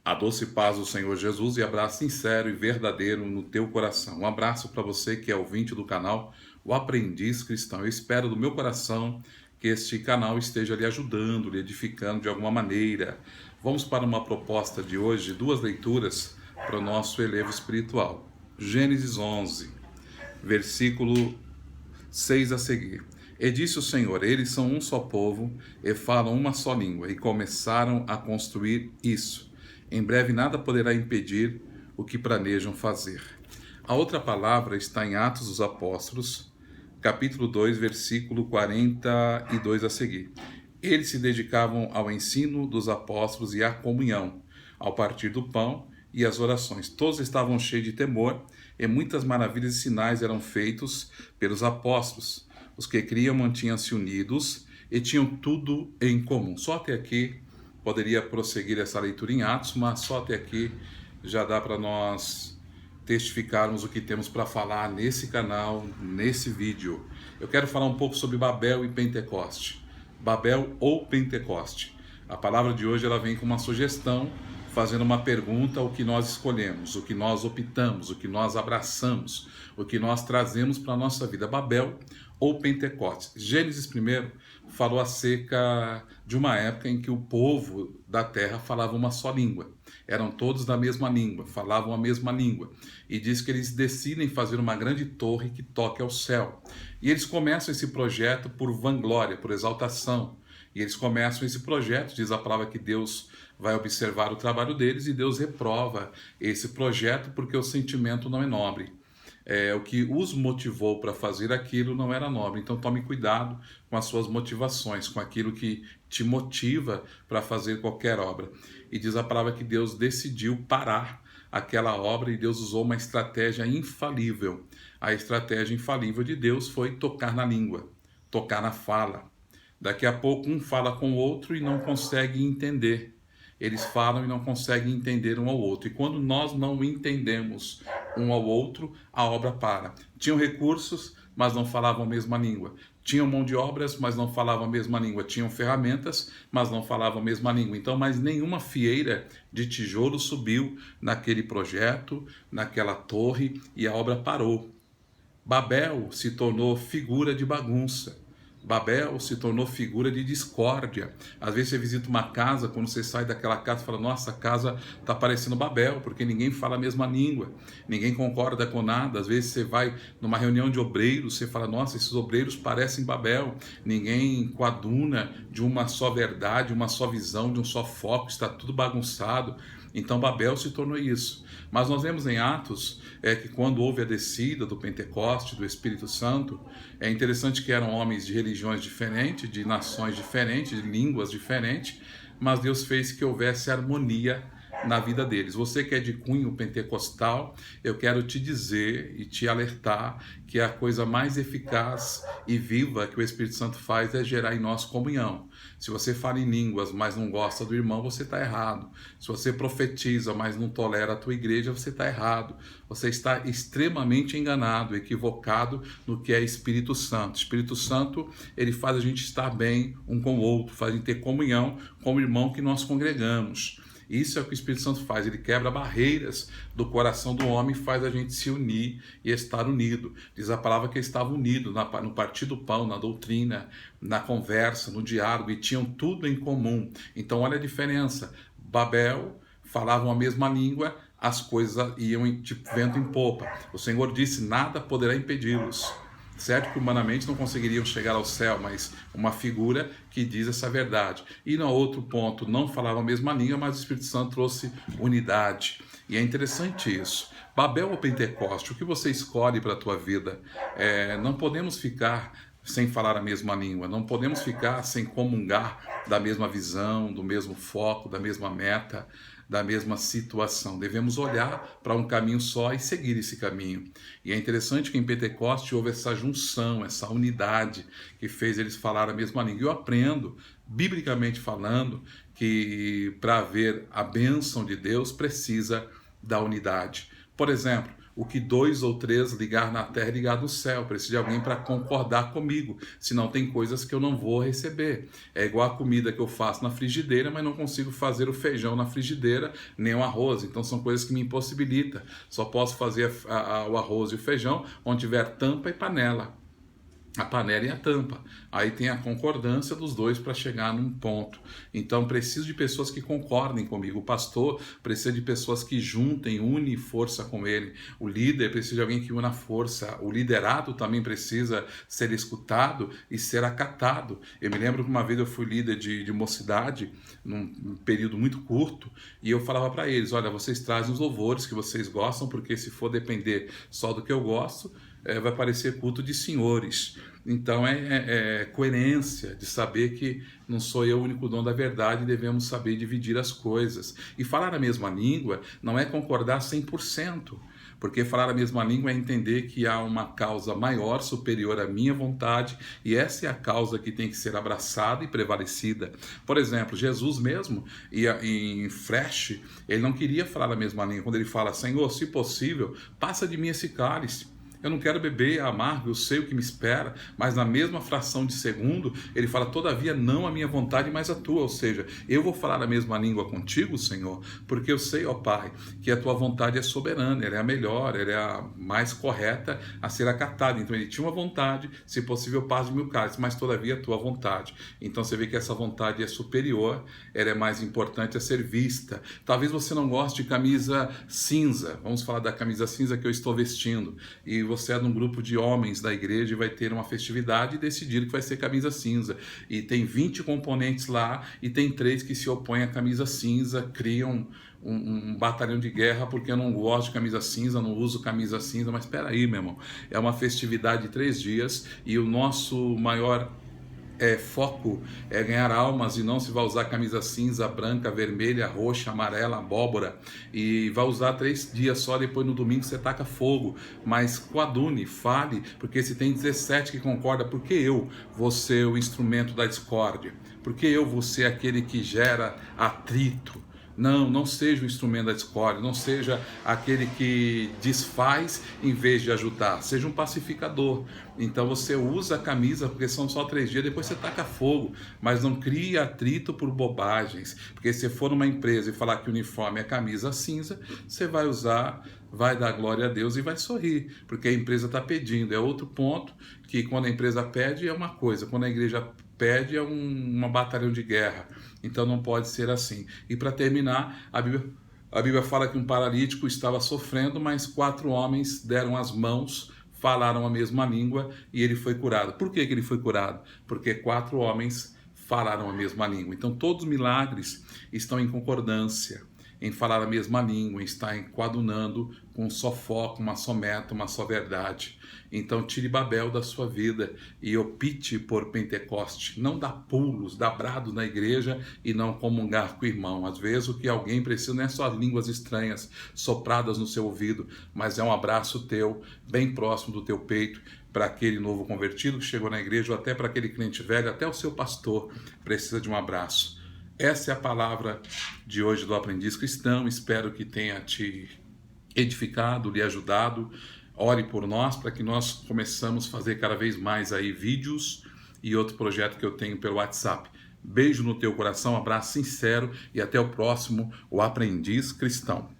A doce paz do Senhor Jesus e abraço sincero e verdadeiro no teu coração. Um abraço para você que é ouvinte do canal O Aprendiz Cristão. Eu espero do meu coração que este canal esteja lhe ajudando, lhe edificando de alguma maneira. Vamos para uma proposta de hoje, duas leituras para o nosso elevo espiritual. Gênesis 11, versículo 6 a seguir. E disse o Senhor: eles são um só povo e falam uma só língua, e começaram a construir isso. Em breve nada poderá impedir o que planejam fazer. A outra palavra está em Atos dos Apóstolos, capítulo 2, versículo 42 a seguir. Eles se dedicavam ao ensino dos apóstolos e à comunhão, ao partir do pão e às orações. Todos estavam cheios de temor, e muitas maravilhas e sinais eram feitos pelos apóstolos. Os que criam mantinham-se unidos e tinham tudo em comum. Só até aqui poderia prosseguir essa leitura em Atos, mas só até aqui já dá para nós testificarmos o que temos para falar nesse canal, nesse vídeo. Eu quero falar um pouco sobre Babel e Pentecoste. Babel ou Pentecoste. A palavra de hoje ela vem com uma sugestão, fazendo uma pergunta: o que nós escolhemos, o que nós optamos, o que nós abraçamos, o que nós trazemos para a nossa vida, Babel ou Pentecostes. Gênesis primeiro falou acerca de uma época em que o povo da terra falava uma só língua. Eram todos da mesma língua, falavam a mesma língua. E diz que eles decidem fazer uma grande torre que toque ao céu. E eles começam esse projeto por vanglória, por exaltação. E eles começam esse projeto, diz a palavra que Deus vai observar o trabalho deles e Deus reprova esse projeto porque o sentimento não é nobre. O que os motivou para fazer aquilo não era nobre. Então tome cuidado com as suas motivações, com aquilo que te motiva para fazer qualquer obra. E diz a palavra que Deus decidiu parar aquela obra e Deus usou uma estratégia infalível. A estratégia infalível de Deus foi tocar na língua, tocar na fala. Daqui a pouco um fala com o outro e não consegue entender. Eles falam e não conseguem entender um ao outro. E quando nós não entendemos um ao outro, a obra para. Tinham recursos, mas não falavam a mesma língua. Tinham mão de obras, mas não falavam a mesma língua. Tinham ferramentas, mas não falavam a mesma língua. Então, mais nenhuma fieira de tijolo subiu naquele projeto, naquela torre, e a obra parou. Babel se tornou figura de bagunça. Babel se tornou figura de discórdia. Às vezes você visita uma casa, quando você sai daquela casa, fala: nossa, a casa está parecendo Babel, porque ninguém fala a mesma língua, ninguém concorda com nada. Às vezes você vai numa reunião de obreiros, você fala: nossa, esses obreiros parecem Babel, ninguém coaduna de uma só verdade, uma só visão, de um só foco, está tudo bagunçado. Então Babel se tornou isso. Mas nós vemos em Atos que quando houve a descida do Pentecoste, do Espírito Santo, é interessante que eram homens de religiões diferentes, de nações diferentes, de línguas diferentes, mas Deus fez que houvesse harmonia na vida deles. Você que é de cunho pentecostal, eu quero te dizer e te alertar que a coisa mais eficaz e viva que o Espírito Santo faz é gerar em nós comunhão. Se você fala em línguas, mas não gosta do irmão, você está errado. Se você profetiza, mas não tolera a tua igreja, você está errado. Você está extremamente enganado, equivocado no que é Espírito Santo. Espírito Santo, ele faz a gente estar bem um com o outro, faz a gente ter comunhão com o irmão que nós congregamos. Isso é o que o Espírito Santo faz, ele quebra barreiras do coração do homem e faz a gente se unir e estar unido. Diz a palavra que eles estavam unidos no partir do pão, na doutrina, na conversa, no diálogo, e tinham tudo em comum. Então olha a diferença. Babel falavam a mesma língua, as coisas iam de vento em popa. O Senhor disse: nada poderá impedi-los. Certo que humanamente não conseguiriam chegar ao céu, mas uma figura que diz essa verdade. E no outro ponto, não falava a mesma língua, mas o Espírito Santo trouxe unidade. E é interessante isso. Babel ou Pentecoste, o que você escolhe para a tua vida? Não podemos ficar sem falar a mesma língua, não podemos ficar sem comungar da mesma visão, do mesmo foco, da mesma meta, da mesma situação. Devemos olhar para um caminho só e seguir esse caminho. E é interessante que em Pentecoste houve essa junção, essa unidade que fez eles falar a mesma língua. Eu aprendo, biblicamente falando, que para haver a bênção de Deus precisa da unidade. Por exemplo, o que dois ou três ligar na terra, ligar no céu. Preciso de alguém para concordar comigo, senão tem coisas que eu não vou receber. É igual a comida que eu faço na frigideira, mas não consigo fazer o feijão na frigideira, nem o arroz. Então são coisas que me impossibilitam. Só posso fazer o arroz e o feijão onde tiver tampa e panela. A panela e a tampa. Aí tem a concordância dos dois para chegar num ponto. Então preciso de pessoas que concordem comigo. O pastor precisa de pessoas que juntem, unem força com ele. O líder precisa de alguém que una força. O liderado também precisa ser escutado e ser acatado. Eu me lembro que uma vez eu fui líder de mocidade, num período muito curto, e eu falava para eles: olha, vocês trazem os louvores que vocês gostam, porque se for depender só do que eu gosto, vai parecer culto de senhores. Então é coerência de saber que não sou eu o único dono da verdade e devemos saber dividir as coisas. E falar a mesma língua não é concordar 100%, porque falar a mesma língua é entender que há uma causa maior, superior à minha vontade, e essa é a causa que tem que ser abraçada e prevalecida. Por exemplo, Jesus mesmo, em Fresh, ele não queria falar a mesma língua. Quando ele fala: Senhor, se possível, passa de mim esse cálice. Eu não quero beber amargo, eu sei o que me espera, mas na mesma fração de segundo, ele fala: todavia não a minha vontade, mas a tua. Ou seja, eu vou falar a mesma língua contigo, Senhor, porque eu sei, ó Pai, que a tua vontade é soberana, ela é a melhor, ela é a mais correta a ser acatada. Então ele tinha uma vontade: se possível, paz de mil cálices, mas todavia a tua vontade. Então você vê que essa vontade é superior, ela é mais importante a ser vista. Talvez você não goste de camisa cinza, vamos falar da camisa cinza que eu estou vestindo, e você é de um grupo de homens da igreja e vai ter uma festividade e decidir que vai ser camisa cinza. E tem 20 componentes lá e tem 3 que se opõem à camisa cinza, criam um batalhão de guerra porque eu não gosto de camisa cinza, não uso camisa cinza. Mas espera aí, meu irmão, é uma festividade de 3 dias e o nosso maior foco é ganhar almas, e não se vai usar camisa cinza, branca, vermelha, roxa, amarela, abóbora, e vai usar 3 dias só, depois no domingo você taca fogo. Mas coadune, fale, porque se tem 17 que concorda, por que eu vou ser o instrumento da discórdia? Por que eu vou ser aquele que gera atrito? Não seja o instrumento da discórdia, não seja aquele que desfaz em vez de ajudar, seja um pacificador. Então você usa a camisa porque são só 3 dias, depois você taca fogo, mas não crie atrito por bobagens, porque se for numa empresa e falar que o uniforme é camisa cinza, você vai usar, vai dar glória a Deus e vai sorrir, porque a empresa está pedindo. É outro ponto, que quando a empresa pede é uma coisa, quando a igreja pede é uma batalhão de guerra. Então não pode ser assim. E para terminar, a Bíblia fala que um paralítico estava sofrendo, mas 4 homens deram as mãos, falaram a mesma língua e ele foi curado. Por que ele foi curado? Porque 4 homens falaram a mesma língua. Então todos os milagres estão em concordância, em falar a mesma língua, em estar coadunando com um só foco, uma só meta, uma só verdade. Então tire Babel da sua vida e opte por Pentecoste. Não dá pulos, dá brado na igreja e não comungar com o irmão. Às vezes o que alguém precisa não é só as línguas estranhas sopradas no seu ouvido, mas é um abraço teu, bem próximo do teu peito, para aquele novo convertido que chegou na igreja, ou até para aquele crente velho, até o seu pastor precisa de um abraço. Essa é a palavra de hoje do Aprendiz Cristão. Espero que tenha te edificado, lhe ajudado. Ore por nós para que nós começamos a fazer cada vez mais aí vídeos e outro projeto que eu tenho pelo WhatsApp. Beijo no teu coração, abraço sincero e até o próximo, o Aprendiz Cristão.